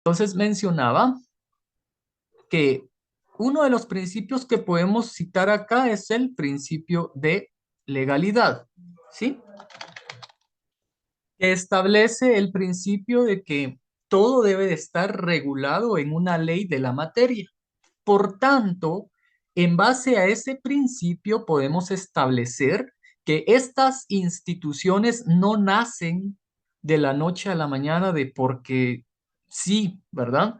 Entonces mencionaba que uno de los principios que podemos citar acá es el principio de legalidad, ¿sí? Que establece el principio de que todo debe de estar regulado en una ley de la materia. Por tanto, en base a ese principio podemos establecer que estas instituciones no nacen de la noche a la mañana de porque sí, ¿verdad?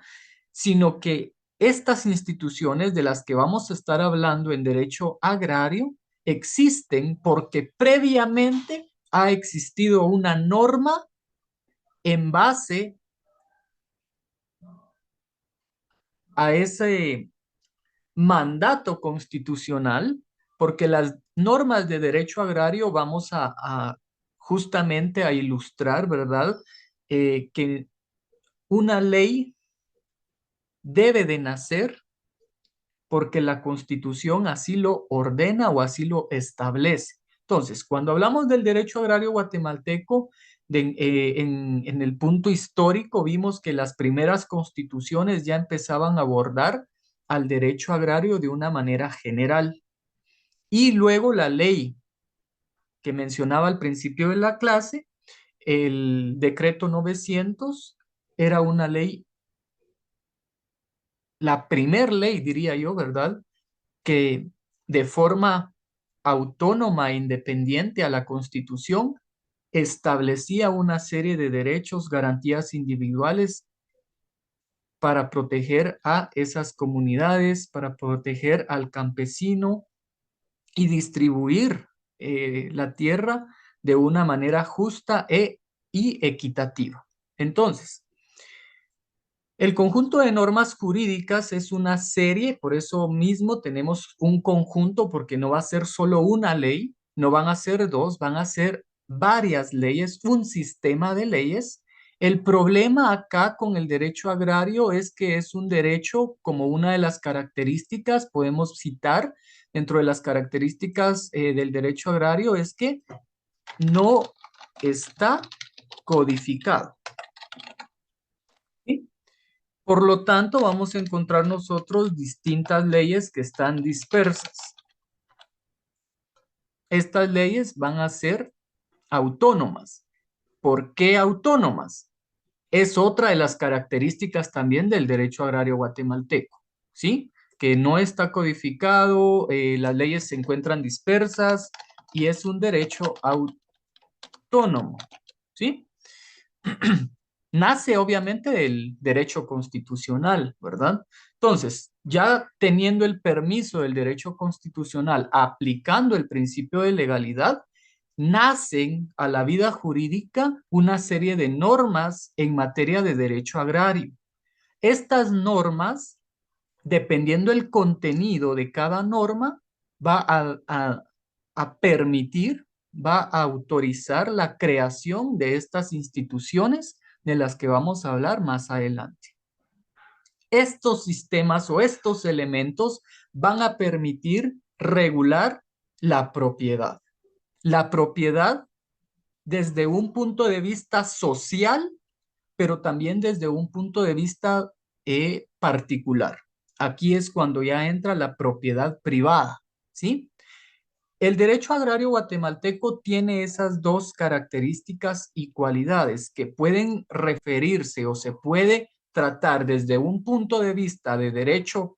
Sino que estas instituciones de las que vamos a estar hablando en derecho agrario existen porque previamente ha existido una norma en base a ese mandato constitucional, porque las normas de derecho agrario vamos a justamente a ilustrar, ¿verdad? Que una ley debe de nacer porque la Constitución así lo ordena o así lo establece. Entonces, cuando hablamos del derecho agrario guatemalteco, en el punto histórico vimos que las primeras constituciones ya empezaban a abordar al derecho agrario de una manera general. Y luego la ley que mencionaba al principio de la clase, el decreto 900, era una ley, la primer ley, diría yo, ¿verdad? Que de forma autónoma e independiente a la Constitución establecía una serie de derechos, garantías individuales para proteger a esas comunidades, para proteger al campesino y distribuir la tierra de una manera justa y equitativa. Entonces, el conjunto de normas jurídicas es una serie, por eso mismo tenemos un conjunto, porque no va a ser solo una ley, no van a ser dos, van a ser varias leyes, un sistema de leyes. El problema acá con el derecho agrario es que es un derecho, como una de las características, podemos citar dentro de las características del derecho agrario, es que no está codificado. ¿Sí? Por lo tanto, vamos a encontrar nosotros distintas leyes que están dispersas. Estas leyes van a ser autónomas. ¿Por qué autónomas? Es otra de las características también del derecho agrario guatemalteco, ¿sí? Que no está codificado, las leyes se encuentran dispersas y es un derecho autónomo, ¿sí? Nace obviamente del derecho constitucional, ¿verdad? Entonces, ya teniendo el permiso del derecho constitucional, aplicando el principio de legalidad, nacen a la vida jurídica una serie de normas en materia de derecho agrario. Estas normas, dependiendo del contenido de cada norma, va a permitir, va a autorizar la creación de estas instituciones de las que vamos a hablar más adelante. Estos sistemas o estos elementos van a permitir regular la propiedad. La propiedad desde un punto de vista social, pero también desde un punto de vista particular. Aquí es cuando ya entra la propiedad privada, ¿sí? El derecho agrario guatemalteco tiene esas dos características y cualidades que pueden referirse o se puede tratar desde un punto de vista de derecho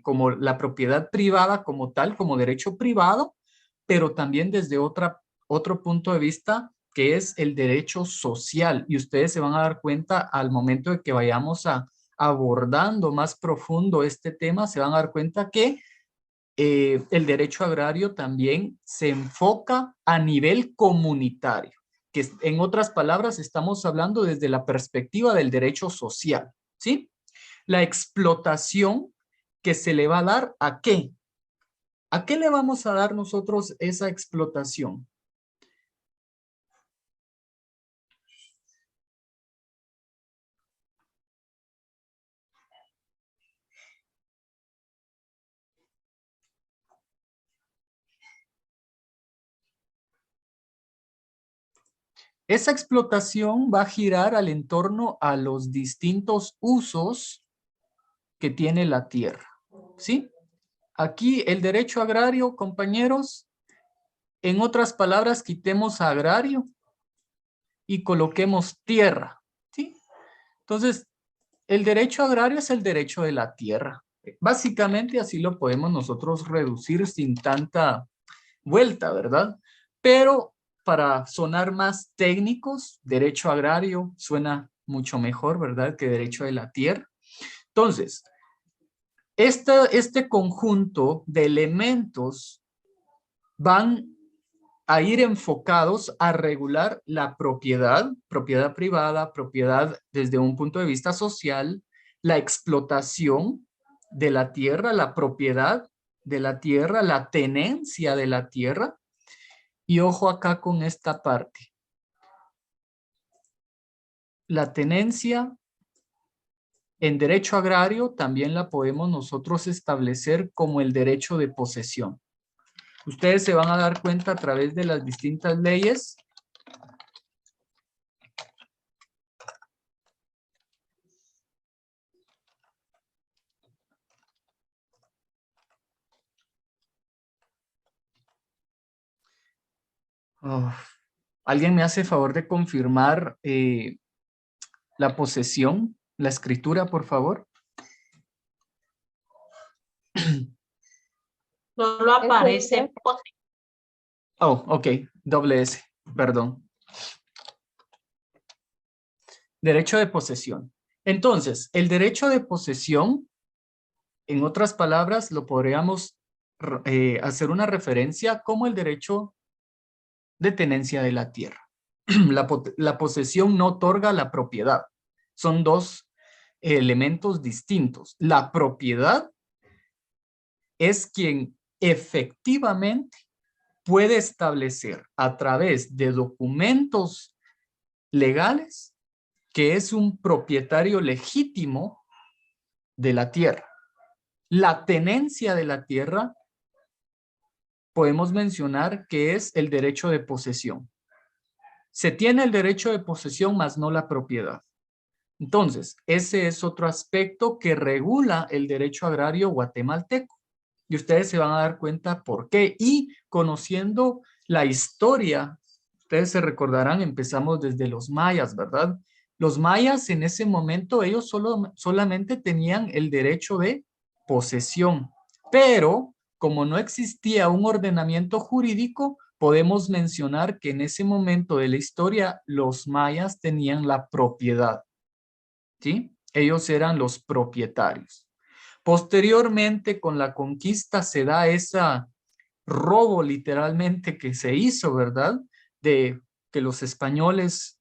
como la propiedad privada como tal, como derecho privado, pero también desde otro punto de vista que es el derecho social. Y ustedes se van a dar cuenta al momento de que vayamos abordando más profundo este tema, se van a dar cuenta que el derecho agrario también se enfoca a nivel comunitario, que en otras palabras estamos hablando desde la perspectiva del derecho social, ¿sí? La explotación que se le va a dar ¿a qué? ¿A qué le vamos a dar nosotros esa explotación? Esa explotación va a girar al entorno a los distintos usos que tiene la tierra, ¿sí? Aquí el derecho agrario, compañeros, en otras palabras, quitemos agrario y coloquemos tierra, ¿sí? Entonces, el derecho agrario es el derecho de la tierra. Básicamente así lo podemos nosotros reducir sin tanta vuelta, ¿verdad? Pero para sonar más técnicos, derecho agrario suena mucho mejor, ¿verdad? Que derecho de la tierra. Entonces, este conjunto de elementos van a ir enfocados a regular la propiedad, propiedad privada, propiedad desde un punto de vista social, la explotación de la tierra, la propiedad de la tierra, la tenencia de la tierra. Y ojo acá con esta parte. La tenencia en derecho agrario también la podemos nosotros establecer como el derecho de posesión. Ustedes se van a dar cuenta a través de las distintas leyes. Oh, ¿alguien me hace favor de confirmar la posesión, la escritura, por favor? Solo aparece Oh, ok, doble S, perdón. Derecho de posesión. Entonces, el derecho de posesión, en otras palabras, lo podríamos hacer una referencia como el derecho de tenencia de la tierra. La posesión no otorga la propiedad. Son dos elementos distintos. La propiedad es quien efectivamente puede establecer a través de documentos legales que es un propietario legítimo de la tierra. La tenencia de la tierra podemos mencionar que es el derecho de posesión. Se tiene el derecho de posesión, mas no la propiedad. Entonces, ese es otro aspecto que regula el derecho agrario guatemalteco. Y ustedes se van a dar cuenta por qué. Y conociendo la historia, ustedes se recordarán, empezamos desde los mayas, ¿verdad? Los mayas en ese momento, ellos solamente tenían el derecho de posesión. Pero, como no existía un ordenamiento jurídico, podemos mencionar que en ese momento de la historia, los mayas tenían la propiedad. ¿Sí? Ellos eran los propietarios. Posteriormente, con la conquista se da ese robo literalmente que se hizo, ¿verdad? De que los españoles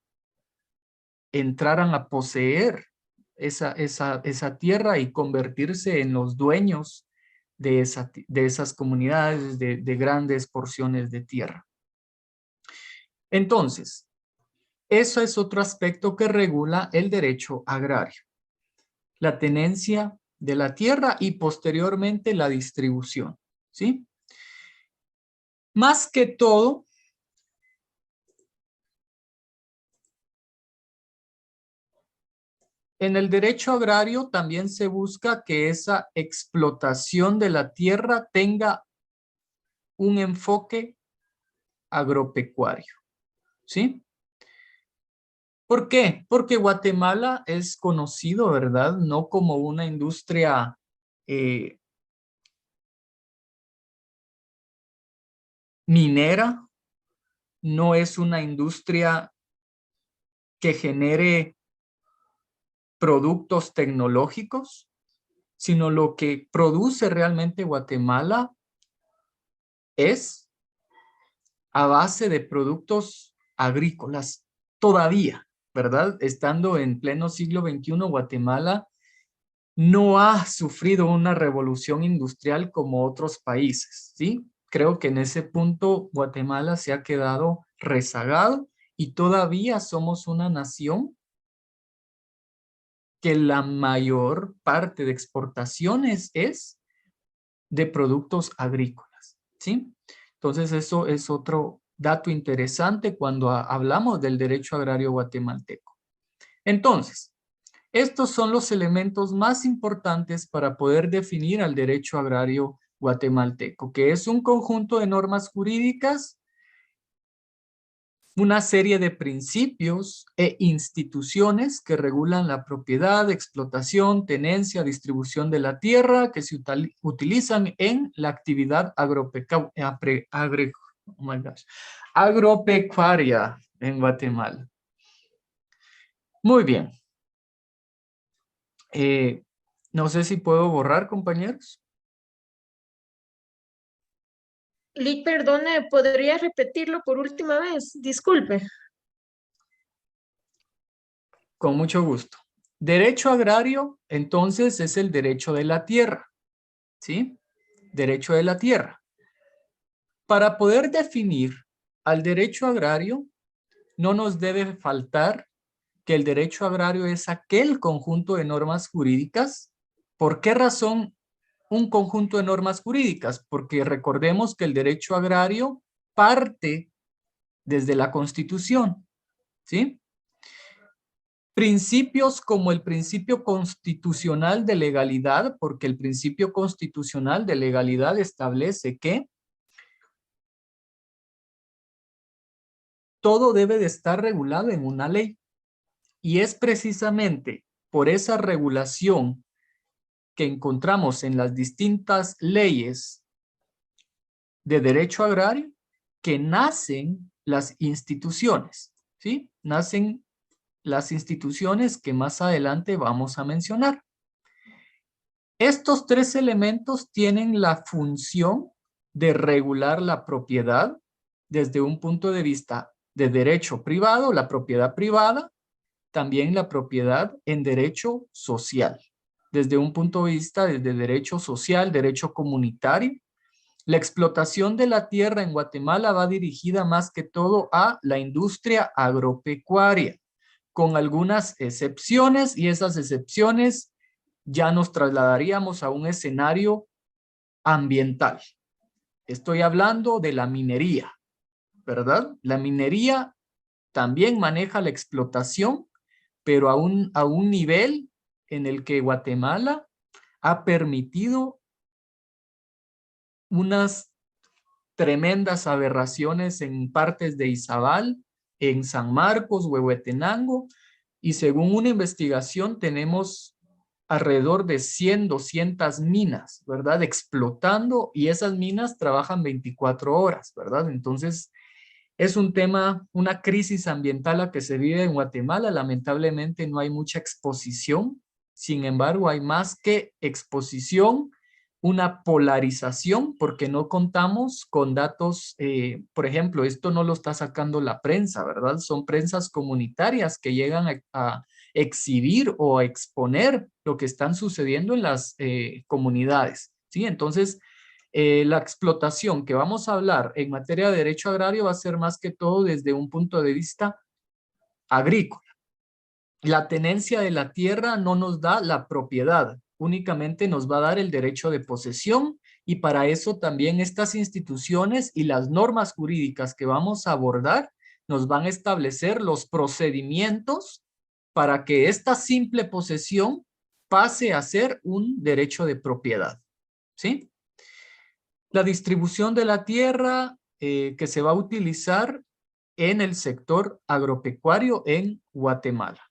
entraran a poseer esa tierra y convertirse en los dueños de esas comunidades, de grandes porciones de tierra. Entonces, eso es otro aspecto que regula el derecho agrario. La tenencia de la tierra y posteriormente la distribución, ¿sí? Más que todo, en el derecho agrario también se busca que esa explotación de la tierra tenga un enfoque agropecuario, ¿sí? ¿Por qué? Porque Guatemala es conocido, ¿verdad? No como una industria minera, no es una industria que genere productos tecnológicos, sino lo que produce realmente Guatemala es a base de productos agrícolas todavía, ¿verdad? Estando en pleno siglo XXI, Guatemala no ha sufrido una revolución industrial como otros países, ¿sí? Creo que en ese punto Guatemala se ha quedado rezagado y todavía somos una nación que la mayor parte de exportaciones es de productos agrícolas, ¿sí? Entonces eso es otro dato interesante cuando hablamos del derecho agrario guatemalteco. Entonces, estos son los elementos más importantes para poder definir al derecho agrario guatemalteco, que es un conjunto de normas jurídicas, una serie de principios e instituciones que regulan la propiedad, explotación, tenencia, distribución de la tierra, que se utilizan en la actividad agropecuaria en Guatemala. Muy bien. No sé si puedo borrar, compañeros. Lick, perdone, ¿podría repetirlo por última vez? Disculpe. Con mucho gusto. Derecho agrario, entonces, es el derecho de la tierra, ¿sí? Derecho de la tierra. Para poder definir al derecho agrario, no nos debe faltar que el derecho agrario es aquel conjunto de normas jurídicas. ¿Por qué razón un conjunto de normas jurídicas? Porque recordemos que el derecho agrario parte desde la Constitución, ¿sí? Principios como el principio constitucional de legalidad, porque el principio constitucional de legalidad establece que todo debe de estar regulado en una ley. Y es precisamente por esa regulación que encontramos en las distintas leyes de derecho agrario que nacen las instituciones, ¿sí? Nacen las instituciones que más adelante vamos a mencionar. Estos tres elementos tienen la función de regular la propiedad desde un punto de vista de derecho privado, la propiedad privada, también la propiedad en derecho social, desde un punto de vista de derecho social, derecho comunitario. La explotación de la tierra en Guatemala va dirigida más que todo a la industria agropecuaria, con algunas excepciones, y esas excepciones ya nos trasladaríamos a un escenario ambiental. Estoy hablando de la minería, ¿verdad? La minería también maneja la explotación, pero a un nivel en el que Guatemala ha permitido unas tremendas aberraciones en partes de Izabal, en San Marcos, Huehuetenango, y según una investigación tenemos alrededor de 100, 200 minas, ¿verdad? Explotando, y esas minas trabajan 24 horas, ¿verdad? Entonces, es un tema, una crisis ambiental la que se vive en Guatemala. Lamentablemente no hay mucha exposición. Sin embargo, hay más que exposición, una polarización, porque no contamos con datos. Por ejemplo, esto no lo está sacando la prensa, ¿verdad? Son prensas comunitarias que llegan a exhibir o a exponer lo que están sucediendo en las comunidades, ¿sí? Entonces, la explotación que vamos a hablar en materia de derecho agrario va a ser más que todo desde un punto de vista agrícola. La tenencia de la tierra no nos da la propiedad, únicamente nos va a dar el derecho de posesión, y para eso también estas instituciones y las normas jurídicas que vamos a abordar nos van a establecer los procedimientos para que esta simple posesión pase a ser un derecho de propiedad, ¿sí? La distribución de la tierra que se va a utilizar en el sector agropecuario en Guatemala.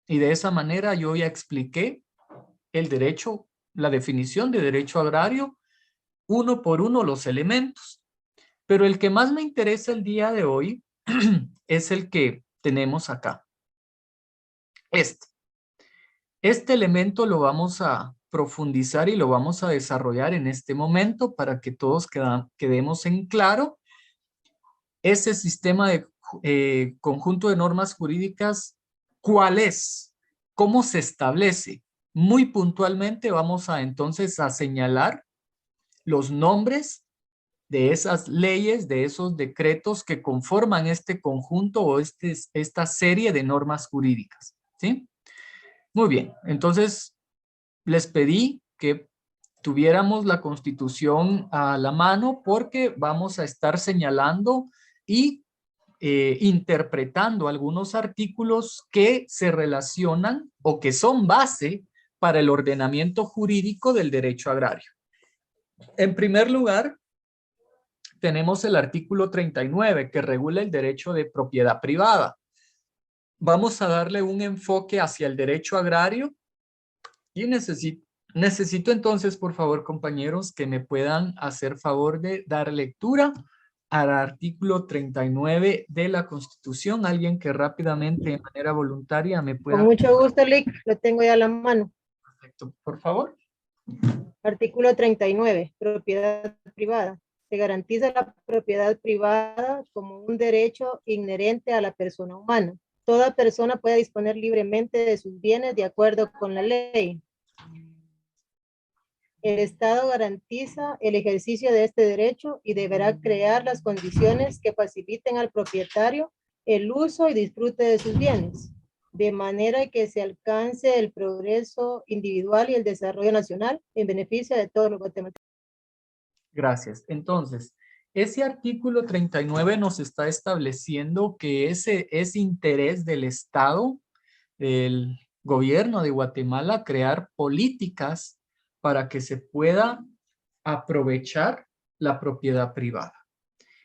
Y de esa manera yo ya expliqué el derecho, la definición de derecho agrario, uno por uno los elementos. Pero el que más me interesa el día de hoy es el que tenemos acá. Este elemento lo vamos a profundizar y lo vamos a desarrollar en este momento para que todos quedemos en claro. Ese sistema de conjunto de normas jurídicas, ¿cuál es? ¿Cómo se establece? Muy puntualmente vamos a entonces a señalar los nombres de esas leyes, de esos decretos que conforman este conjunto o esta serie de normas jurídicas, ¿sí? Muy bien, entonces les pedí que tuviéramos la Constitución a la mano porque vamos a estar señalando y interpretando algunos artículos que se relacionan o que son base para el ordenamiento jurídico del derecho agrario. En primer lugar, tenemos el artículo 39 que regula el derecho de propiedad privada. Vamos a darle un enfoque hacia el derecho agrario y necesito entonces, por favor, compañeros, que me puedan hacer favor de dar lectura al artículo 39 de la Constitución. Alguien que rápidamente, de manera voluntaria, me Con pueda... mucho gusto, Lick, lo tengo ya a la mano. Perfecto, por favor. Artículo 39, propiedad privada. Se garantiza la propiedad privada como un derecho inherente a la persona humana. Toda persona puede disponer libremente de sus bienes de acuerdo con la ley. El Estado garantiza el ejercicio de este derecho y deberá crear las condiciones que faciliten al propietario el uso y disfrute de sus bienes, de manera que se alcance el progreso individual y el desarrollo nacional en beneficio de todos los guatemaltecos. Gracias. Entonces, ese artículo 39 nos está estableciendo que ese es interés del Estado, del gobierno de Guatemala, crear políticas para que se pueda aprovechar la propiedad privada.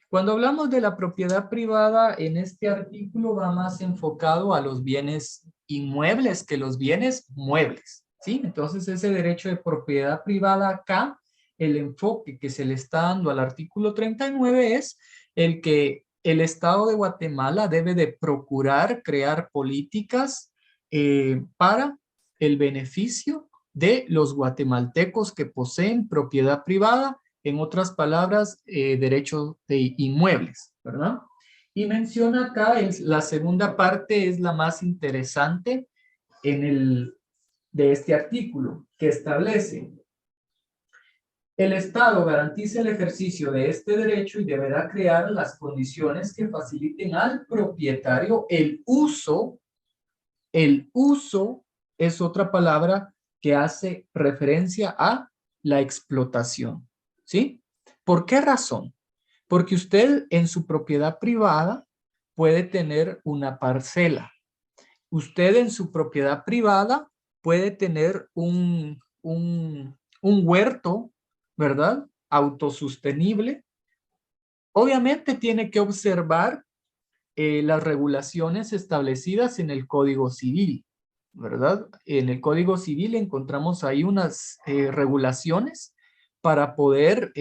Cuando hablamos de la propiedad privada, en este artículo va más enfocado a los bienes inmuebles que los bienes muebles, ¿sí? Entonces, ese derecho de propiedad privada acá, el enfoque que se le está dando al artículo 39 es el que el Estado de Guatemala debe de procurar crear políticas para el beneficio de los guatemaltecos que poseen propiedad privada, en otras palabras, derechos de inmuebles, ¿verdad? Y menciona acá, la segunda parte es la más interesante de este artículo, que establece: el Estado garantiza el ejercicio de este derecho y deberá crear las condiciones que faciliten al propietario el uso. El uso es otra palabra que hace referencia a la explotación, ¿sí? ¿Por qué razón? Porque usted en su propiedad privada puede tener una parcela. Usted en su propiedad privada puede tener un huerto, ¿verdad? Autosostenible. Obviamente tiene que observar las regulaciones establecidas en el Código Civil, ¿verdad? En el Código Civil encontramos ahí unas regulaciones para poder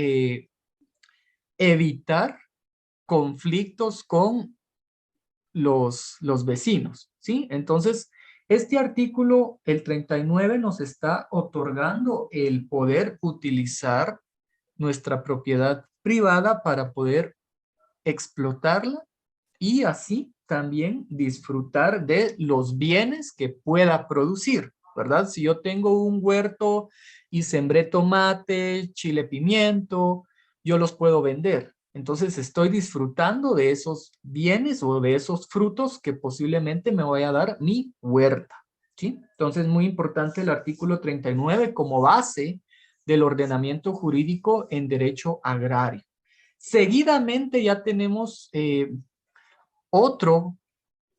evitar conflictos con los vecinos, ¿sí? Entonces, este artículo, el 39, nos está otorgando el poder utilizar nuestra propiedad privada para poder explotarla y así también disfrutar de los bienes que pueda producir, ¿verdad? Si yo tengo un huerto y sembré tomate, chile, pimiento, yo los puedo vender. Entonces estoy disfrutando de esos bienes o de esos frutos que posiblemente me vaya a dar mi huerta, ¿sí? Entonces, muy importante el artículo 39 como base del ordenamiento jurídico en derecho agrario. Seguidamente ya tenemos otro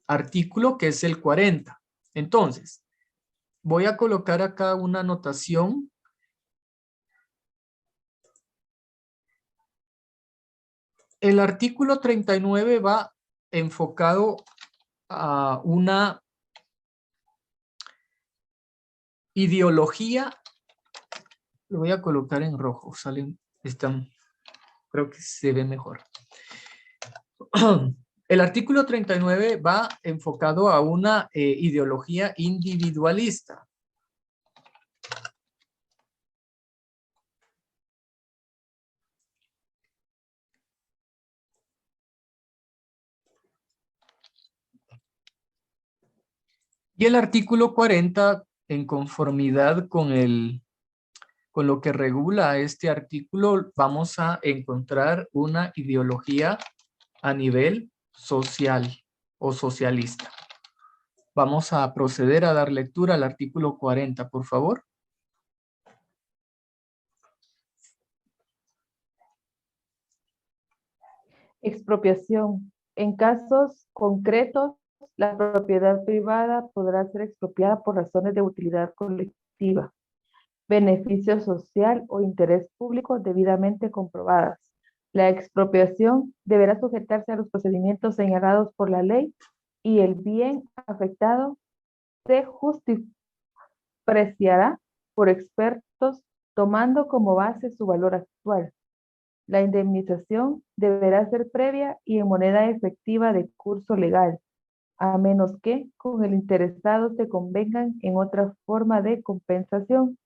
artículo que es el 40. Entonces, voy a colocar acá una anotación. El artículo 39 va enfocado a una ideología. Lo voy a colocar en rojo, salen, están, creo que se ve mejor. El artículo 39 va enfocado a una ideología individualista. Y el artículo 40, en conformidad con lo que regula este artículo, vamos a encontrar una ideología a nivel social o socialista. Vamos a proceder a dar lectura al artículo 40, por favor. Expropiación. En casos concretos, la propiedad privada podrá ser expropiada por razones de utilidad colectiva, beneficio social o interés público debidamente comprobadas. La expropiación deberá sujetarse a los procedimientos señalados por la ley y el bien afectado se apreciará por expertos tomando como base su valor actual. La indemnización deberá ser previa y en moneda efectiva de curso legal, a menos que con el interesado se convengan en otra forma de compensación.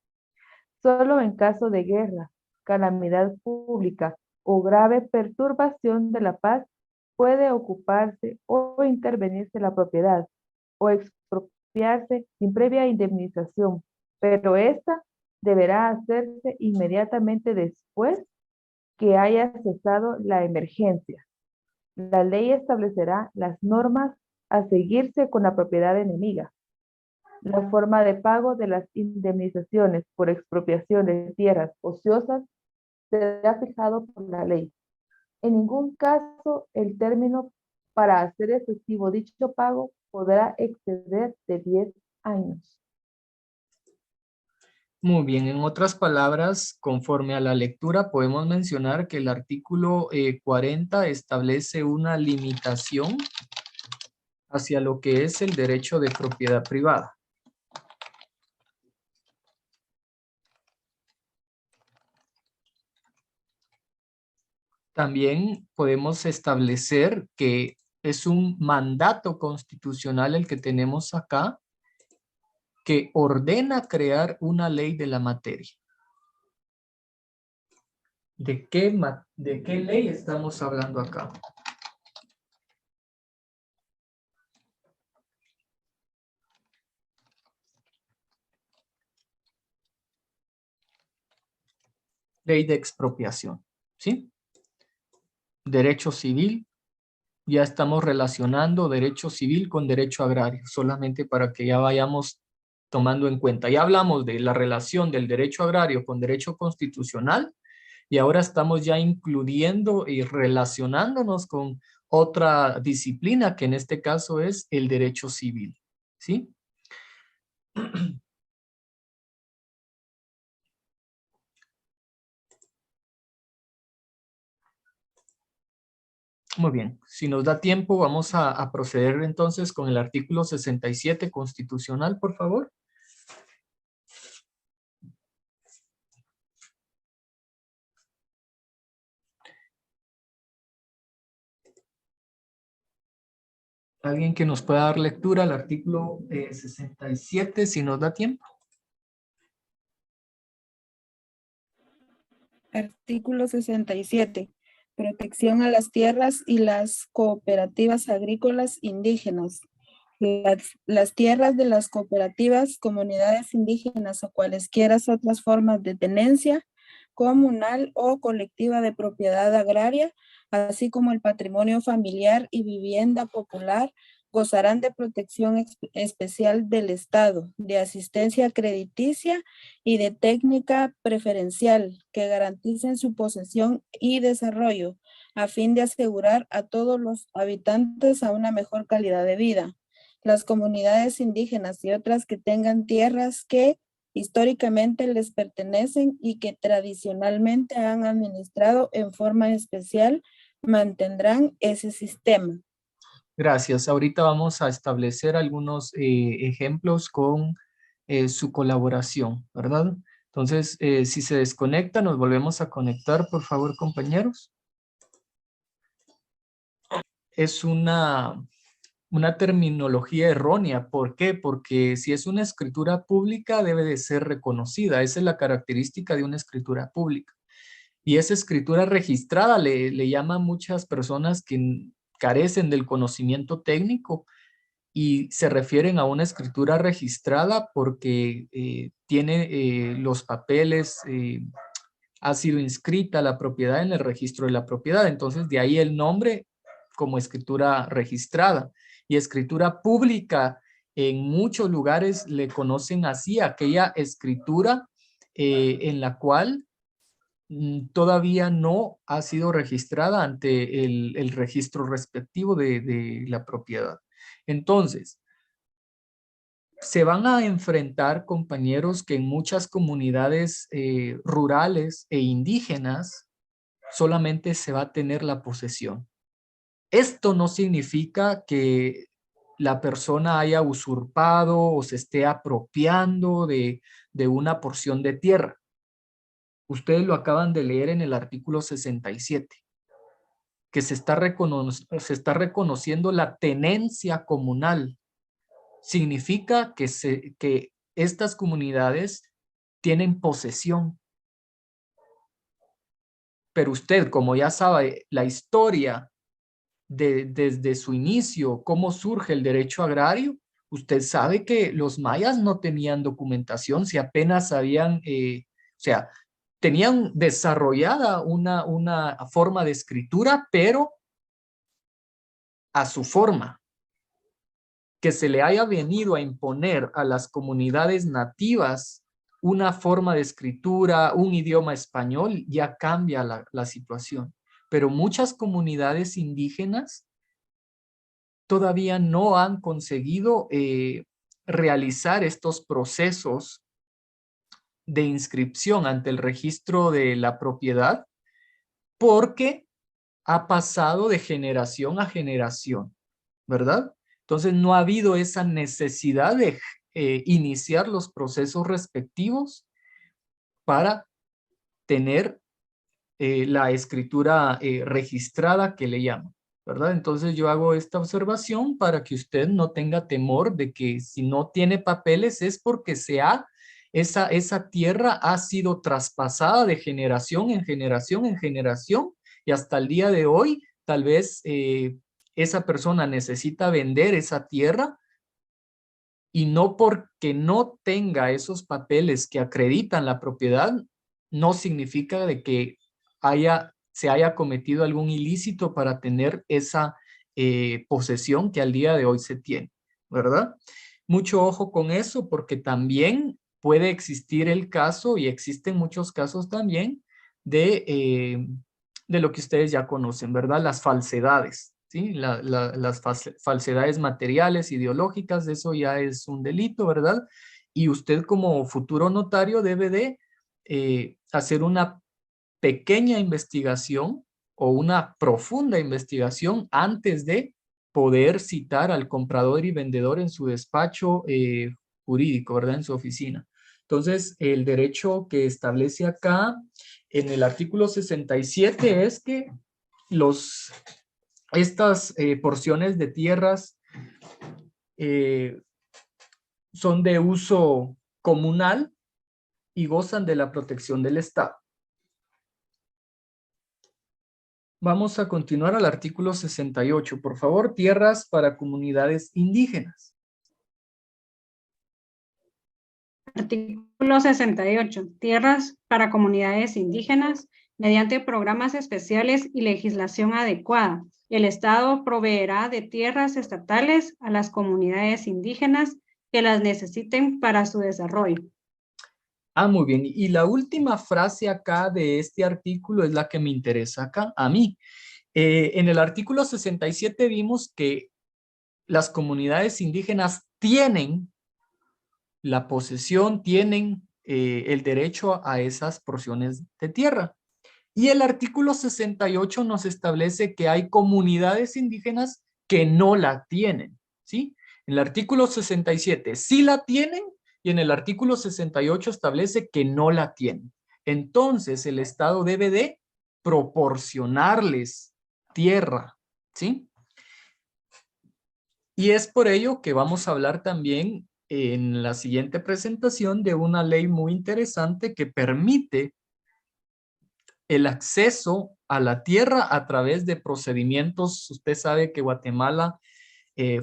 Solo en caso de guerra, calamidad pública o grave perturbación de la paz puede ocuparse o intervenirse la propiedad o expropiarse sin previa indemnización, pero esta deberá hacerse inmediatamente después que haya cesado la emergencia. La ley establecerá las normas a seguirse con la propiedad enemiga. La forma de pago de las indemnizaciones por expropiación de tierras ociosas será fijado por la ley. En ningún caso el término para hacer efectivo dicho pago podrá exceder de 10 años. Muy bien, en otras palabras, conforme a la lectura, podemos mencionar que el artículo 40 establece una limitación hacia lo que es el derecho de propiedad privada. También podemos establecer que es un mandato constitucional el que tenemos acá, que ordena crear una ley de la materia. ¿De qué ley estamos hablando acá? Ley de expropiación, ¿sí? Derecho civil, ya estamos relacionando derecho civil con derecho agrario, solamente para que ya vayamos tomando en cuenta. Ya hablamos de la relación del derecho agrario con derecho constitucional y ahora estamos ya incluyendo y relacionándonos con otra disciplina que en este caso es el derecho civil, ¿sí? Muy bien, si nos da tiempo vamos a proceder entonces con el artículo 67 constitucional, por favor. ¿Alguien que nos pueda dar lectura al artículo 67 si nos da tiempo? Artículo 67. Protección a las tierras y las cooperativas agrícolas indígenas. Las tierras de las cooperativas, comunidades indígenas o cualesquiera otras formas de tenencia comunal o colectiva de propiedad agraria, así como el patrimonio familiar y vivienda popular, gozarán de protección especial del Estado, de asistencia crediticia y de técnica preferencial que garanticen su posesión y desarrollo a fin de asegurar a todos los habitantes a una mejor calidad de vida. Las comunidades indígenas y otras que tengan tierras que históricamente les pertenecen y que tradicionalmente han administrado en forma especial, mantendrán ese sistema. Gracias. Ahorita vamos a establecer algunos ejemplos con su colaboración, ¿verdad? Entonces, si se desconecta, nos volvemos a conectar, por favor, compañeros. Es una terminología errónea. ¿Por qué? Porque si es una escritura pública, debe de ser reconocida. Esa es la característica de una escritura pública. Y esa escritura registrada le llaman muchas personas que carecen del conocimiento técnico y se refieren a una escritura registrada porque tiene los papeles, ha sido inscrita la propiedad en el registro de la propiedad. Entonces, de ahí el nombre como escritura registrada. Y escritura pública, en muchos lugares le conocen así, aquella escritura en la cual todavía no ha sido registrada ante el registro respectivo de la propiedad. Entonces, se van a enfrentar, compañeros, que en muchas comunidades rurales e indígenas solamente se va a tener la posesión. Esto no significa que la persona haya usurpado o se esté apropiando de una porción de tierra. Ustedes lo acaban de leer en el artículo 67, que se está reconociendo la tenencia comunal. Significa que estas comunidades tienen posesión. Pero usted, como ya sabe la historia desde su inicio, cómo surge el derecho agrario, usted sabe que los mayas no tenían documentación, si apenas habían, o sea, tenían desarrollada una forma de escritura, pero a su forma. Que se le haya venido a imponer a las comunidades nativas una forma de escritura, un idioma español, ya cambia la situación. Pero muchas comunidades indígenas todavía no han conseguido realizar estos procesos de inscripción ante el registro de la propiedad porque ha pasado de generación a generación, ¿verdad? Entonces no ha habido esa necesidad de iniciar los procesos respectivos para tener la escritura registrada que le llaman, ¿verdad? Entonces yo hago esta observación para que usted no tenga temor de que si no tiene papeles es porque esa tierra ha sido traspasada de generación en generación en generación y hasta el día de hoy tal vez esa persona necesita vender esa tierra y no porque no tenga esos papeles que acreditan la propiedad, no significa de que se haya cometido algún ilícito para tener esa posesión que al día de hoy se tiene, ¿verdad? Mucho ojo con eso porque también puede existir el caso y existen muchos casos también de lo que ustedes ya conocen, ¿verdad? Las falsedades, ¿sí? Las falsedades materiales, ideológicas, eso ya es un delito, ¿verdad? Y usted como futuro notario debe de hacer una pequeña investigación o una profunda investigación antes de poder citar al comprador y vendedor en su despacho jurídico, ¿verdad? En su oficina. Entonces, el derecho que establece acá en el artículo 67 es que estas porciones de tierras son de uso comunal y gozan de la protección del Estado. Vamos a continuar al artículo 68. Por favor, tierras para comunidades indígenas. Artículo 68. Tierras para comunidades indígenas. Mediante programas especiales y legislación adecuada, el Estado proveerá de tierras estatales a las comunidades indígenas que las necesiten para su desarrollo. Muy bien. Y la última frase acá de este artículo es la que me interesa acá, a mí. En el artículo 67 vimos que las comunidades indígenas tienen la posesión, tienen el derecho a esas porciones de tierra. Y el artículo 68 nos establece que hay comunidades indígenas que no la tienen, ¿sí? En el artículo 67 sí la tienen y en el artículo 68 establece que no la tienen. Entonces el Estado debe de proporcionarles tierra, ¿sí? Y es por ello que vamos a hablar también en la siguiente presentación de una ley muy interesante que permite el acceso a la tierra a través de procedimientos. Usted sabe que Guatemala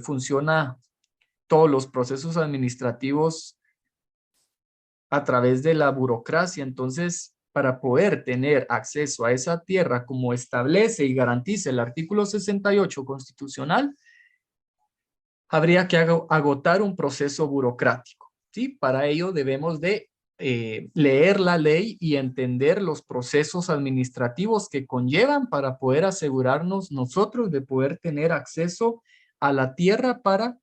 funciona todos los procesos administrativos a través de la burocracia. Entonces, para poder tener acceso a esa tierra como establece y garantiza el artículo 68 constitucional, habría que agotar un proceso burocrático, ¿sí? Para ello debemos de leer la ley y entender los procesos administrativos que conllevan para poder asegurarnos nosotros de poder tener acceso a la tierra para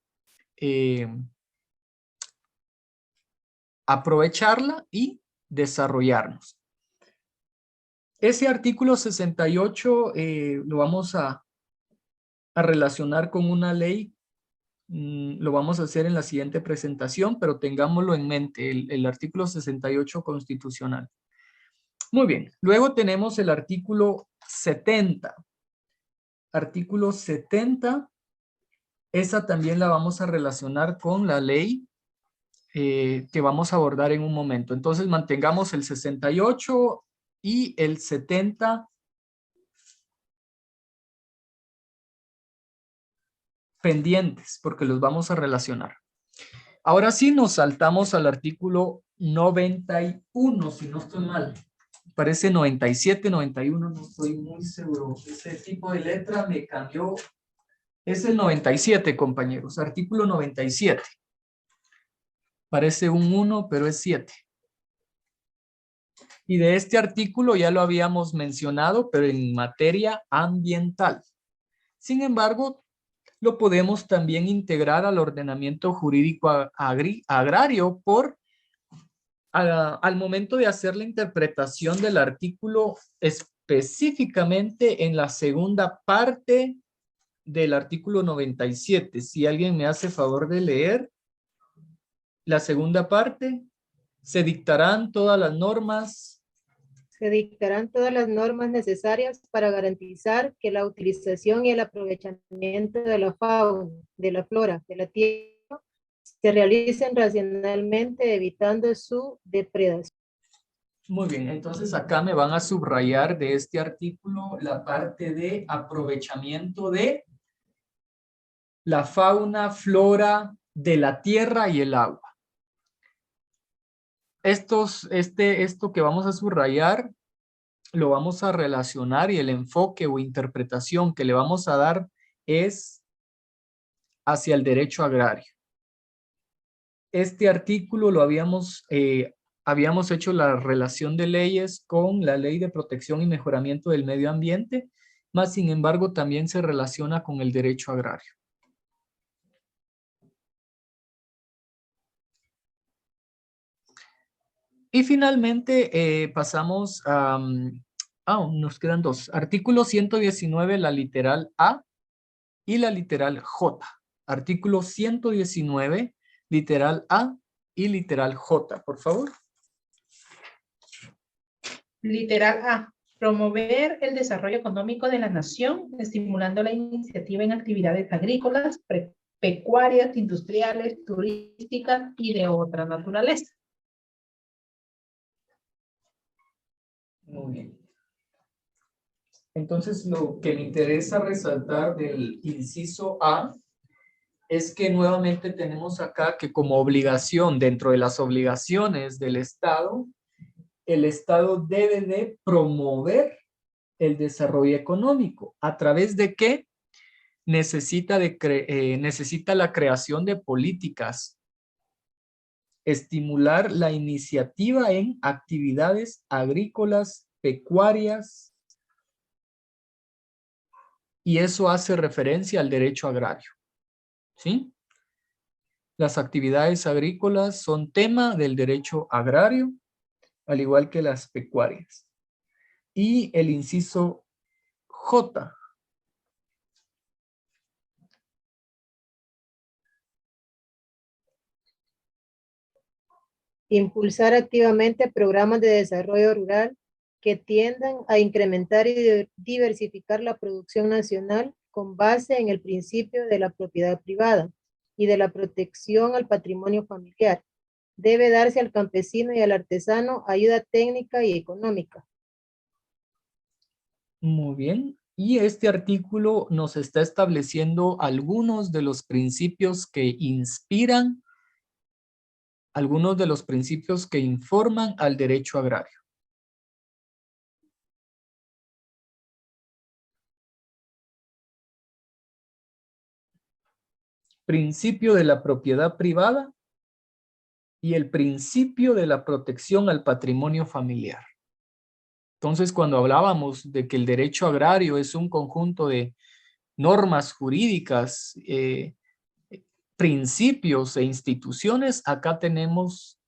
aprovecharla y desarrollarnos. Ese artículo 68 lo vamos a relacionar con una ley. Lo vamos a hacer en la siguiente presentación, pero tengámoslo en mente, el artículo 68 constitucional. Muy bien, luego tenemos el artículo 70. Artículo 70, esa también la vamos a relacionar con la ley que vamos a abordar en un momento. Entonces mantengamos el 68 y el 70 pendientes, porque los vamos a relacionar. Ahora sí nos saltamos al artículo 91, si no estoy mal. Parece 97, 91, no estoy muy seguro. Ese tipo de letra me cambió. Es el 97, compañeros. Artículo 97. Parece un 1, pero es 7. Y de este artículo ya lo habíamos mencionado, pero en materia ambiental. Sin embargo, lo podemos también integrar al ordenamiento jurídico agrario al momento de hacer la interpretación del artículo específicamente en la segunda parte del artículo 97. Si alguien me hace favor de leer la segunda parte, se dictarán todas las normas. Se dictarán todas las normas necesarias para garantizar que la utilización y el aprovechamiento de la fauna, de la flora, de la tierra, se realicen racionalmente, evitando su depredación. Muy bien, entonces acá me van a subrayar de este artículo la parte de aprovechamiento de la fauna, flora, de la tierra y el agua. Esto que vamos a subrayar lo vamos a relacionar y el enfoque o interpretación que le vamos a dar es hacia el derecho agrario. Este artículo lo habíamos hecho la relación de leyes con la Ley de Protección y Mejoramiento del Medio Ambiente, más sin embargo también se relaciona con el derecho agrario. Y finalmente pasamos a... nos quedan dos. Artículo 119, la literal A y la literal J. Artículo 119, literal A y literal J, por favor. Literal A. Promover el desarrollo económico de la nación, estimulando la iniciativa en actividades agrícolas, pecuarias, industriales, turísticas y de otra naturaleza. Muy bien. Entonces, lo que me interesa resaltar del inciso A es que nuevamente tenemos acá que como obligación, dentro de las obligaciones del Estado, el Estado debe de promover el desarrollo económico. ¿A través de qué? Necesita la creación de políticas, estimular la iniciativa en actividades agrícolas, pecuarias, y eso hace referencia al derecho agrario. ¿Sí? Las actividades agrícolas son tema del derecho agrario, al igual que las pecuarias. Y el inciso J. Impulsar activamente programas de desarrollo rural que tiendan a incrementar y diversificar la producción nacional con base en el principio de la propiedad privada y de la protección al patrimonio familiar. Debe darse al campesino y al artesano ayuda técnica y económica. Muy bien. Y este artículo nos está estableciendo algunos de los principios que inspiran, algunos de los principios que informan al derecho agrario. Principio de la propiedad privada y el principio de la protección al patrimonio familiar. Entonces, cuando hablábamos de que el derecho agrario es un conjunto de normas jurídicas, principios e instituciones, acá tenemos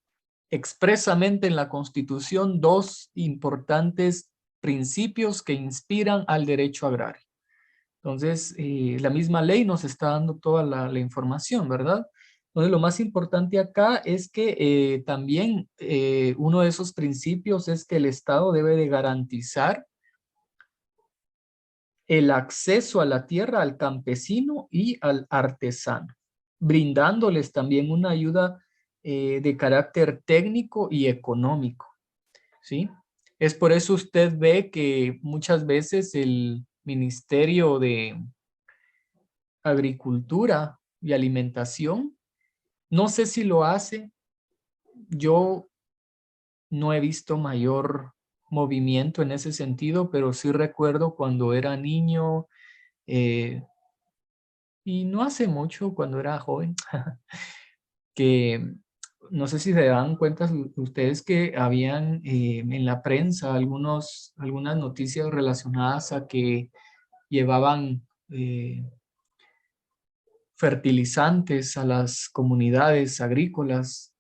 expresamente en la Constitución dos importantes principios que inspiran al derecho agrario. Entonces, la misma ley nos está dando toda la información, ¿verdad? Entonces, lo más importante acá es que también uno de esos principios es que el Estado debe de garantizar el acceso a la tierra al campesino y al artesano, brindándoles también una ayuda de carácter técnico y económico, ¿sí? Es por eso usted ve que muchas veces el Ministerio de Agricultura y Alimentación, no sé si lo hace, yo no he visto mayor movimiento en ese sentido, pero sí recuerdo cuando era niño, y no hace mucho, cuando era joven, que no sé si se dan cuenta ustedes que habían en la prensa algunas noticias relacionadas a que llevaban fertilizantes a las comunidades agrícolas,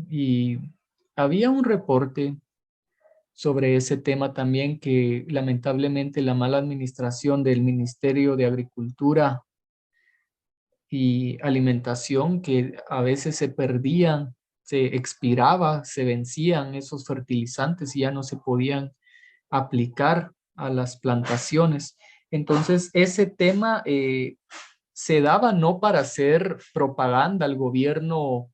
y había un reporte sobre ese tema también, que lamentablemente la mala administración del Ministerio de Agricultura y Alimentación, que a veces se perdían, se expiraba, se vencían esos fertilizantes y ya no se podían aplicar a las plantaciones. Entonces, ese tema se daba no para hacer propaganda al gobierno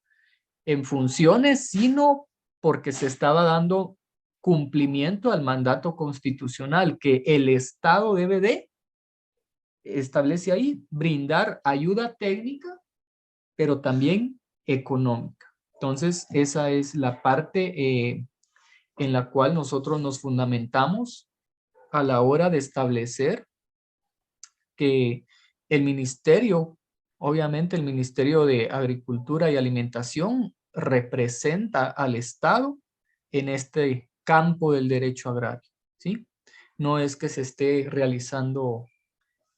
en funciones, sino porque se estaba dando cumplimiento al mandato constitucional que el Estado debe de, establece ahí, brindar ayuda técnica, pero también económica. Entonces, esa es la parte en la cual nosotros nos fundamentamos a la hora de establecer que el ministerio, obviamente el Ministerio de Agricultura y Alimentación, representa al Estado en este campo del derecho agrario, ¿sí? No es que se esté realizando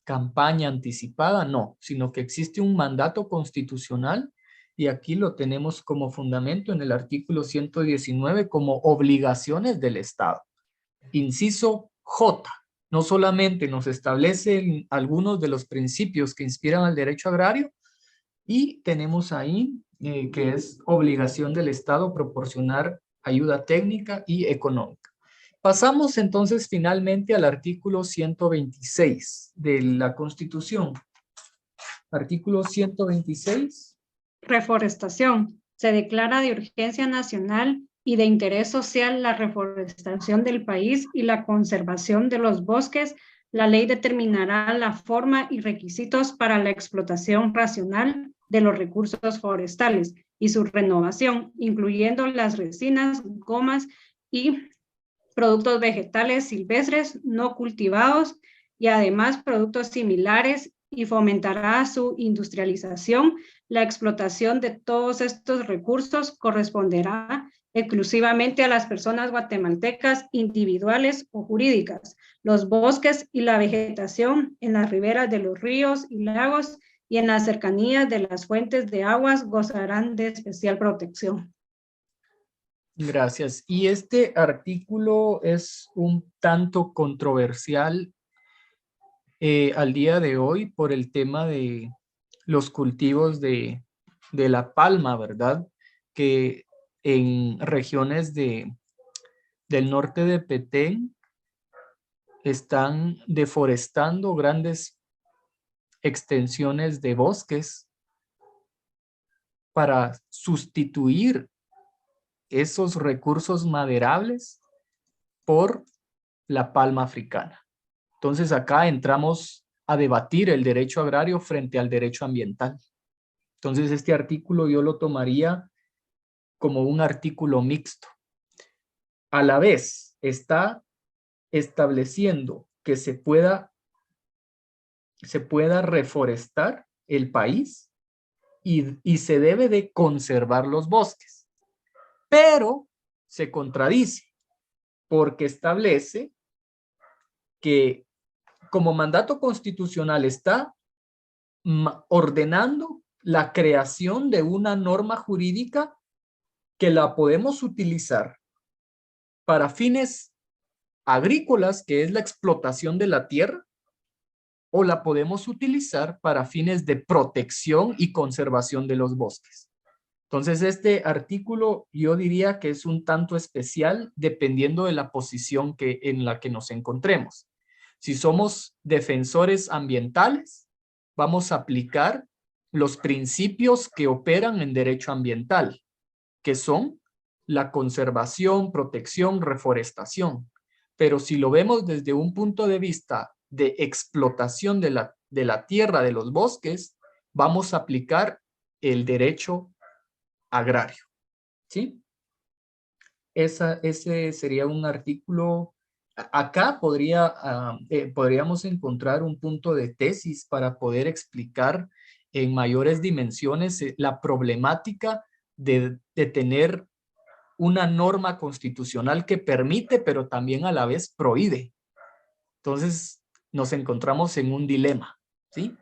campaña anticipada, no, sino que existe un mandato constitucional y aquí lo tenemos como fundamento en el artículo 119 como obligaciones del Estado. Inciso J, no solamente nos establece algunos de los principios que inspiran al derecho agrario, y tenemos ahí que es obligación del Estado proporcionar ayuda técnica y económica. Pasamos entonces finalmente al artículo 126 de la Constitución. Artículo 126. Reforestación. Se declara de urgencia nacional y de interés social la reforestación del país y la conservación de los bosques. La ley determinará la forma y requisitos para la explotación racional de los recursos forestales y su renovación, incluyendo las resinas, gomas y productos vegetales silvestres no cultivados y además productos similares, y fomentará su industrialización. La explotación de todos estos recursos corresponderá exclusivamente a las personas guatemaltecas individuales o jurídicas. Los bosques y la vegetación en las riberas de los ríos y lagos y en las cercanías de las fuentes de aguas gozarán de especial protección. Gracias. Y este artículo es un tanto controversial al día de hoy por el tema de los cultivos de la palma, ¿verdad? Que en regiones del norte de Petén están deforestando grandes extensiones de bosques para sustituir esos recursos maderables por la palma africana. Entonces acá entramos a debatir el derecho agrario frente al derecho ambiental. Entonces este artículo yo lo tomaría como un artículo mixto. A la vez está estableciendo que se pueda reforestar el país y se debe de conservar los bosques. pero se contradice porque establece que como mandato constitucional está ordenando la creación de una norma jurídica que la podemos utilizar para fines agrícolas, que es la explotación de la tierra, o la podemos utilizar para fines de protección y conservación de los bosques. Entonces, este artículo yo diría que es un tanto especial dependiendo de la posición en la que nos encontremos. Si somos defensores ambientales, vamos a aplicar los principios que operan en derecho ambiental, que son la conservación, protección, reforestación. Pero si lo vemos desde un punto de vista de explotación de la tierra, de los bosques, vamos a aplicar el derecho agrario. ¿Sí? Ese sería un artículo. Acá podríamos encontrar un punto de tesis para poder explicar en mayores dimensiones la problemática de tener una norma constitucional que permite, pero también a la vez prohíbe. Entonces, nos encontramos en un dilema, ¿sí?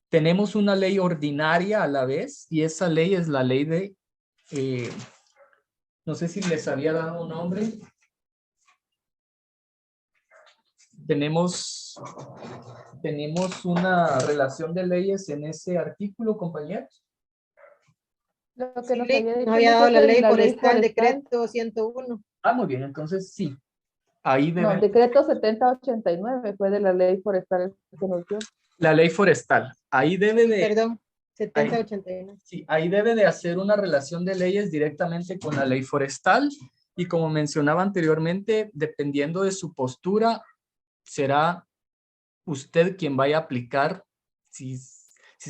Tenemos una ley ordinaria a la vez, y esa ley es la ley de, no sé si les había dado un nombre. Tenemos una relación de leyes en ese artículo, compañeros. Lo que nos Sí, había dicho nos había dado la ley forestal, forestal. decreto 101. Ah, muy bien, entonces sí. Ahí No, debe. decreto 7089 fue de la ley forestal que nos dio. La ley forestal. Ahí debe de. Perdón, 7089. Sí, ahí debe de hacer una relación de leyes directamente con la ley forestal, y como mencionaba anteriormente, dependiendo de su postura, será usted quien vaya a aplicar. Si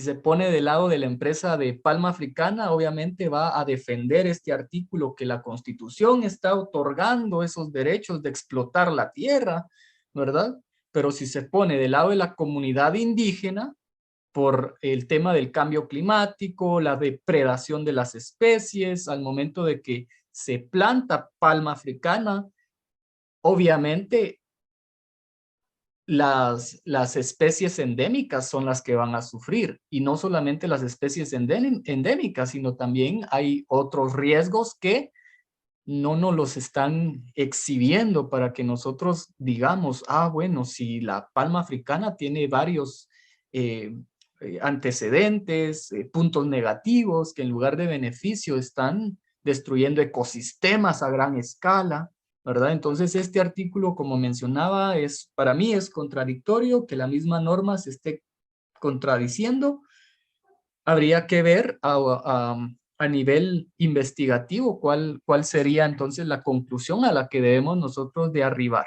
se pone del lado de la empresa de palma africana, obviamente va a defender este artículo que la Constitución está otorgando esos derechos de explotar la tierra, ¿verdad? Pero si se pone del lado de la comunidad indígena, por el tema del cambio climático, la depredación de las especies, al momento de que se planta palma africana, obviamente las especies endémicas son las que van a sufrir, y no solamente las especies endémicas, sino también hay otros riesgos que no nos los están exhibiendo para que nosotros digamos, bueno, si la palma africana tiene varios antecedentes, puntos negativos que en lugar de beneficio están destruyendo ecosistemas a gran escala, ¿verdad? Entonces este artículo, como mencionaba, para mí es contradictorio que la misma norma se esté contradiciendo. Habría que ver a nivel investigativo cuál sería entonces la conclusión a la que debemos nosotros de arribar.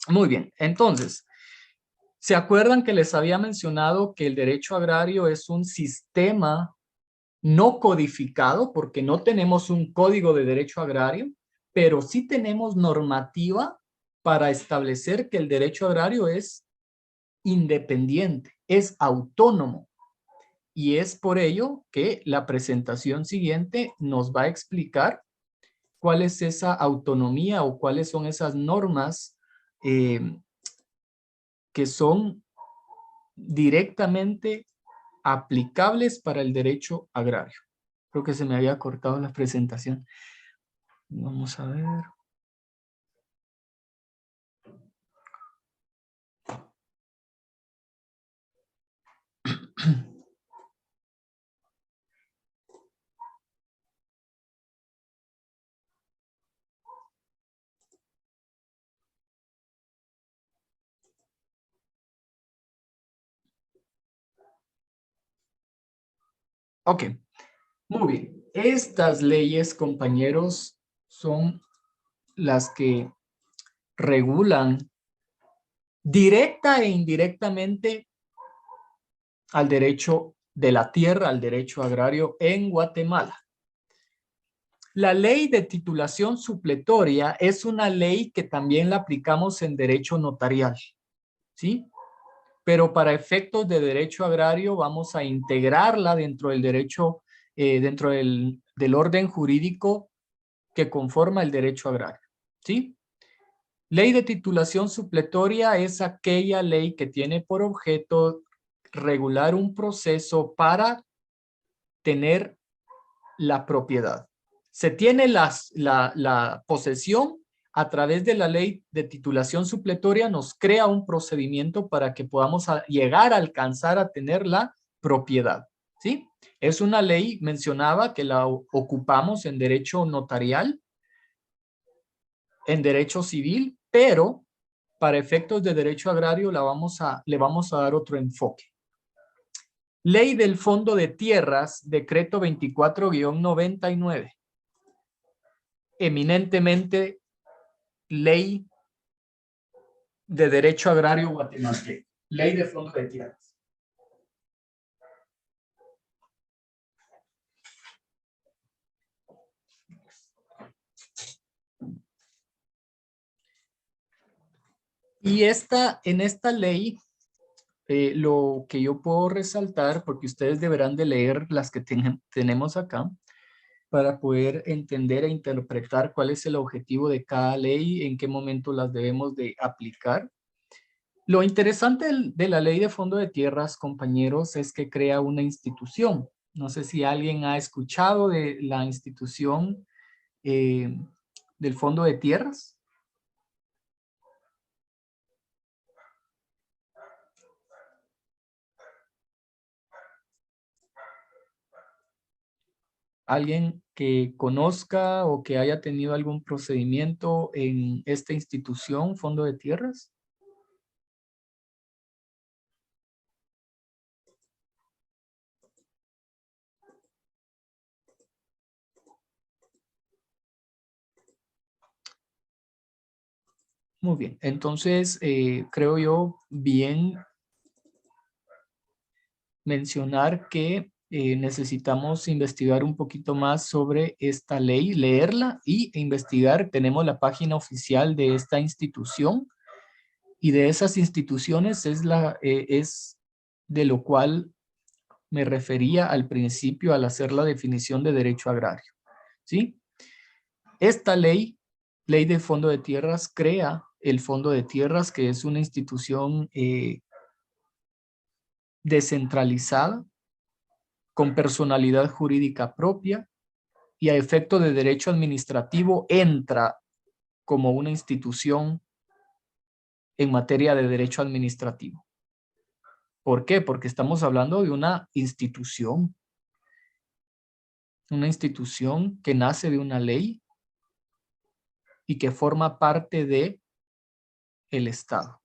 Muy bien, entonces, ¿se acuerdan que les había mencionado que el derecho agrario es un sistema no codificado, porque no tenemos un código de derecho agrario, pero sí tenemos normativa para establecer que el derecho agrario es independiente, es autónomo? Y es por ello que la presentación siguiente nos va a explicar cuál es esa autonomía o cuáles son esas normas que son directamente aplicables para el derecho agrario. Creo que se me había cortado la presentación. Vamos a ver. Ok, muy bien. Estas leyes, compañeros, son las que regulan directa e indirectamente al derecho de la tierra, al derecho agrario en Guatemala. La ley de titulación supletoria es una ley que también la aplicamos en derecho notarial, ¿sí? Pero para efectos de derecho agrario vamos a integrarla dentro del derecho, dentro del orden jurídico que conforma el derecho agrario, ¿sí? Ley de titulación supletoria es aquella ley que tiene por objeto regular un proceso para tener la propiedad. Se tiene la posesión a través de la ley de titulación supletoria, nos crea un procedimiento para que podamos llegar a alcanzar a tener la propiedad, ¿sí? Es una ley, mencionaba, que la ocupamos en derecho notarial, en derecho civil, pero para efectos de derecho agrario le vamos a dar otro enfoque. Ley del Fondo de Tierras, decreto 24-99. Eminentemente ley de derecho agrario guatemalteco. Ley de Fondo de Tierras. Y en esta ley, lo que yo puedo resaltar, porque ustedes deberán de leer las que tenemos acá, para poder entender e interpretar cuál es el objetivo de cada ley, en qué momento las debemos de aplicar. Lo interesante de la ley de Fondo de Tierras, compañeros, es que crea una institución. No sé si alguien ha escuchado de la institución del Fondo de Tierras. ¿Alguien que conozca o que haya tenido algún procedimiento en esta institución, Fondo de Tierras? Muy bien, entonces creo yo bien mencionar que necesitamos investigar un poquito más sobre esta ley, leerla y investigar. Tenemos la página oficial de esta institución y de esas instituciones es de lo cual me refería al principio al hacer la definición de derecho agrario, ¿sí? Esta ley, Ley de Fondo de Tierras, crea el Fondo de Tierras, que es una institución descentralizada, con personalidad jurídica propia y a efecto de derecho administrativo entra como una institución en materia de derecho administrativo. ¿Por qué? Porque estamos hablando de una institución que nace de una ley y que forma parte de el Estado.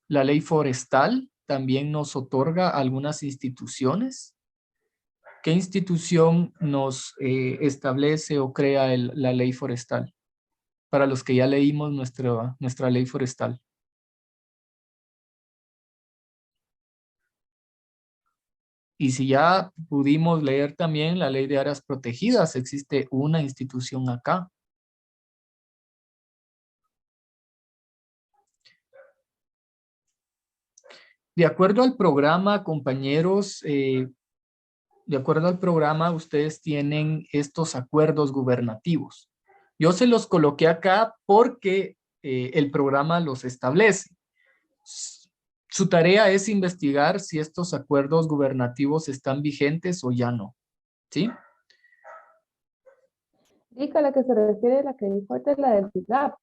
La ley forestal también nos otorga algunas instituciones. ¿Qué institución nos establece o crea la ley forestal? Para los que ya leímos nuestra ley forestal. Y si ya pudimos leer también la ley de áreas protegidas, existe una institución acá. De acuerdo al programa, compañeros, de acuerdo al programa, ustedes tienen estos acuerdos gubernativos. Yo se los coloqué acá porque el programa los establece. Su tarea es investigar si estos acuerdos gubernativos están vigentes o ya no. ¿Sí? Y a la que se refiere, la que dijo es la del CIGAP,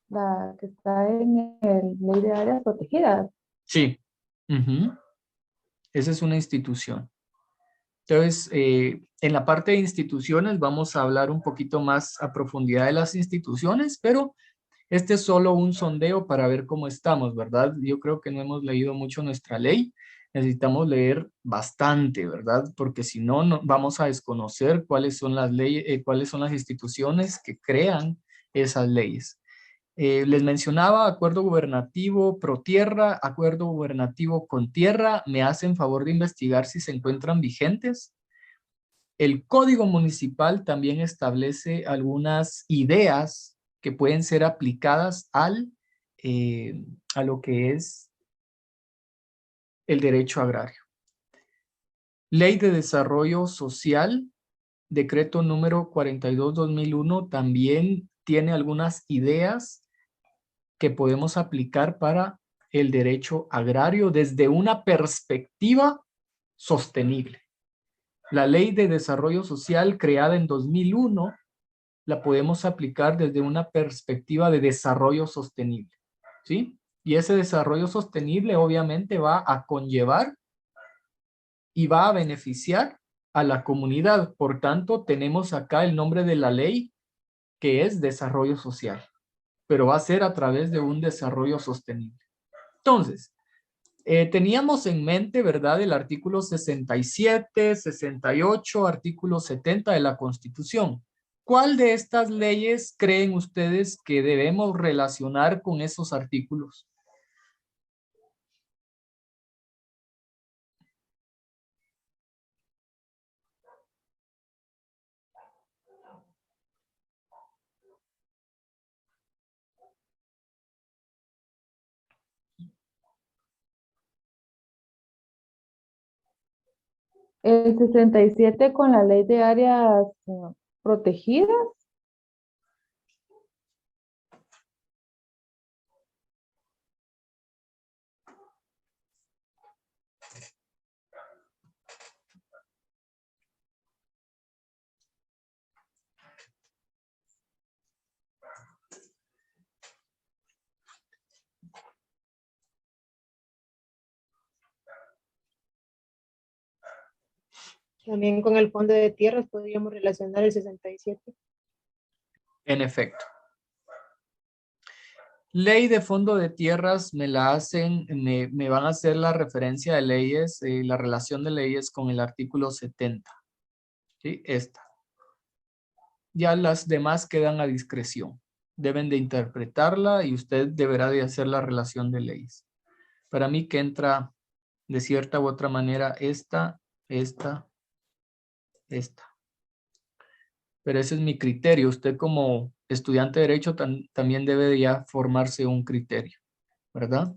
la que está en el Ley de Áreas Protegidas. Sí. Esa es una institución. Entonces, en la parte de instituciones vamos a hablar un poquito más a profundidad de las instituciones, pero este es solo un sondeo para ver cómo estamos, ¿verdad? Yo creo que no hemos leído mucho nuestra ley. Necesitamos leer bastante, ¿verdad? Porque si no, no vamos a desconocer cuáles son las leyes, cuáles son las instituciones que crean esas leyes. Les mencionaba acuerdo gubernativo pro tierra, acuerdo gubernativo con tierra. Me hacen favor de investigar si se encuentran vigentes. El Código Municipal también establece algunas ideas que pueden ser aplicadas a lo que es el derecho agrario. Ley de Desarrollo Social decreto número 42/2001 también tiene algunas ideas que podemos aplicar para el derecho agrario desde una perspectiva sostenible. La Ley de Desarrollo Social creada en 2001 la podemos aplicar desde una perspectiva de desarrollo sostenible, ¿sí? Y ese desarrollo sostenible obviamente va a conllevar y va a beneficiar a la comunidad. Por tanto, tenemos acá el nombre de la ley, que es desarrollo social, pero va a ser a través de un desarrollo sostenible. Entonces, teníamos en mente, ¿verdad?, el artículo 67, 68, artículo 70 de la Constitución. ¿Cuál de estas leyes creen ustedes que debemos relacionar con esos artículos? El 67 con la ley de áreas protegidas. También con el Fondo de Tierras podríamos relacionar el 67. En efecto. Ley de Fondo de Tierras me van a hacer la referencia de leyes, la relación de leyes con el artículo 70. ¿Sí? Esta. Ya las demás quedan a discreción. Deben de interpretarla y usted deberá de hacer la relación de leyes. Para mí que entra de cierta u otra manera esta. Pero ese es mi criterio. Usted como estudiante de Derecho también debe de ya formarse un criterio, ¿verdad?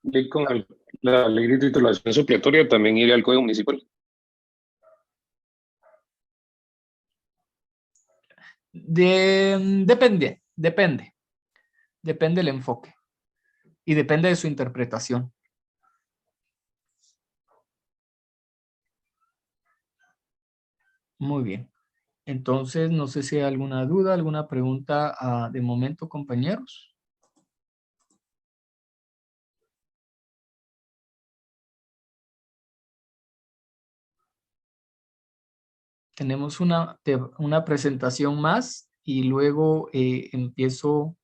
Y con la ley de titulación supletoria también iría al Código Municipal. Depende del enfoque y depende de su interpretación. Muy bien. Entonces, no sé si hay alguna duda, alguna pregunta de momento, compañeros. Tenemos una presentación más y luego empiezo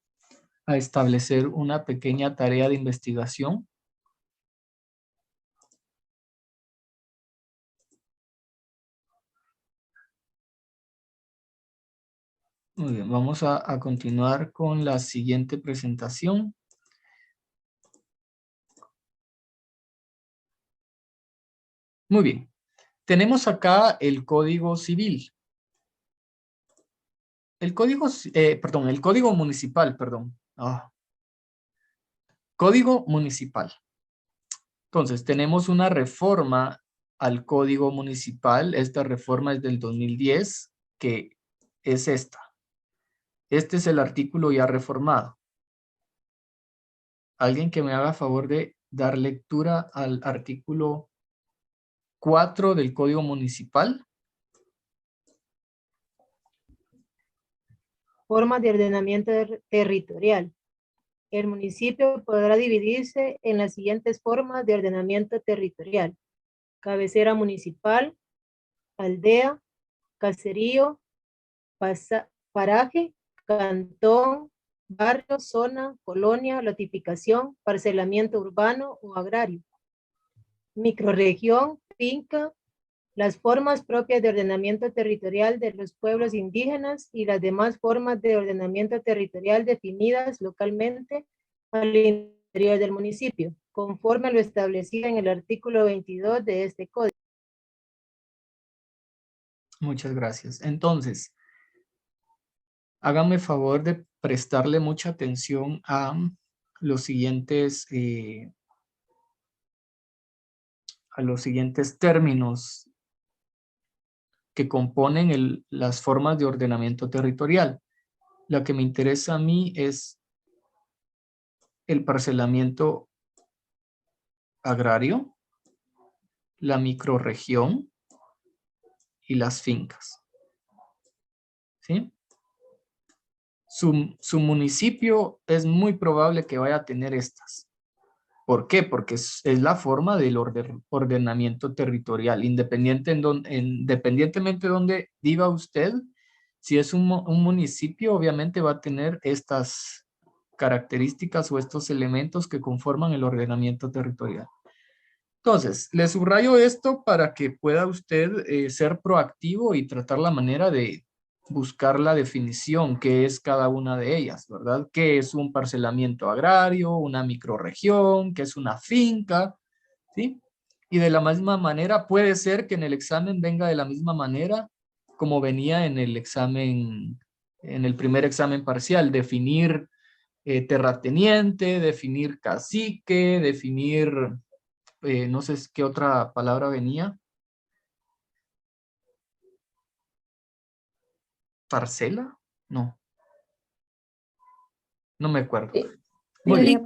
a establecer una pequeña tarea de investigación. Muy bien, vamos a continuar con la siguiente presentación. Muy bien, tenemos acá el Código Civil. El Código Municipal, perdón. Código Municipal. Entonces, tenemos una reforma al Código Municipal. Esta reforma es del 2010, que es esta. Este es el artículo ya reformado. ¿Alguien que me haga favor de dar lectura al artículo 4 del Código Municipal? Formas de ordenamiento territorial. El municipio podrá dividirse en las siguientes formas de ordenamiento territorial: cabecera municipal, aldea, caserío, paraje, cantón, barrio, zona, colonia, lotificación, parcelamiento urbano o agrario, microrregión, finca, las formas propias de ordenamiento territorial de los pueblos indígenas y las demás formas de ordenamiento territorial definidas localmente al interior del municipio, conforme a lo establecido en el artículo 22 de este código. Muchas gracias. Entonces, hágame favor de prestarle mucha atención a los siguientes a los siguientes términos que componen las formas de ordenamiento territorial. La que me interesa a mí es el parcelamiento agrario, la microrregión y las fincas. ¿Sí? Su municipio es muy probable que vaya a tener estas. ¿Por qué? Porque es la forma del ordenamiento territorial. Independientemente de donde viva usted, si es un municipio, obviamente va a tener estas características o estos elementos que conforman el ordenamiento territorial. Entonces, le subrayo esto para que pueda usted ser proactivo y tratar la manera de buscar la definición, que es cada una de ellas, ¿verdad? ¿Qué es un parcelamiento agrario, una microrregión, qué es una finca? ¿Sí? Y de la misma manera, puede ser que en el examen venga de la misma manera como venía en el examen, en el primer examen parcial, definir terrateniente, definir cacique, definir, no sé qué otra palabra venía. ¿Parcela? No. No me acuerdo. Muy bien.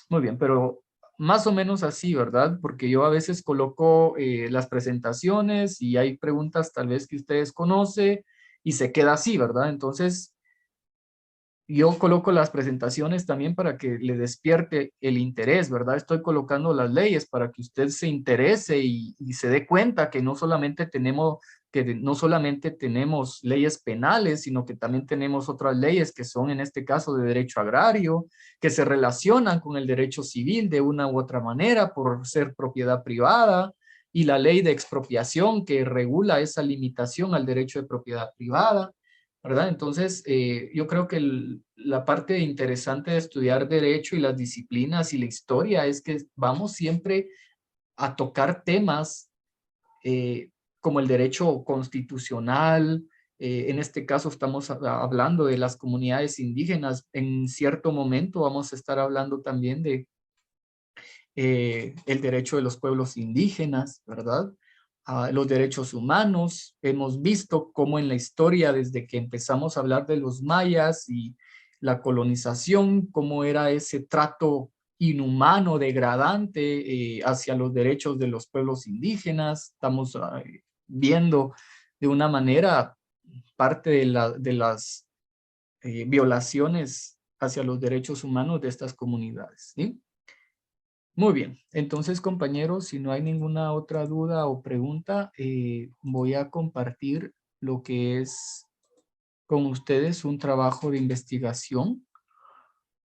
Muy bien, pero más o menos así, ¿verdad? Porque yo a veces coloco las presentaciones y hay preguntas tal vez que ustedes conocen y se queda así, ¿verdad? Entonces, yo coloco las presentaciones también para que le despierte el interés, ¿verdad? Estoy colocando las leyes para que usted se interese y se dé cuenta que no solamente tenemos leyes penales, sino que también tenemos otras leyes que son en este caso de derecho agrario, que se relacionan con el derecho civil de una u otra manera por ser propiedad privada, y la ley de expropiación que regula esa limitación al derecho de propiedad privada, ¿verdad? Entonces, yo creo que la parte interesante de estudiar derecho y las disciplinas y la historia es que vamos siempre a tocar temas como el derecho constitucional. En este caso estamos hablando de las comunidades indígenas. En cierto momento vamos a estar hablando también de el derecho de los pueblos indígenas, ¿verdad? Los derechos humanos. Hemos visto cómo en la historia, desde que empezamos a hablar de los mayas y la colonización, cómo era ese trato inhumano, degradante hacia los derechos de los pueblos indígenas. Estamos viendo de una manera parte de las violaciones hacia los derechos humanos de estas comunidades, ¿sí? Muy bien, entonces compañeros, si no hay ninguna otra duda o pregunta, voy a compartir lo que es con ustedes un trabajo de investigación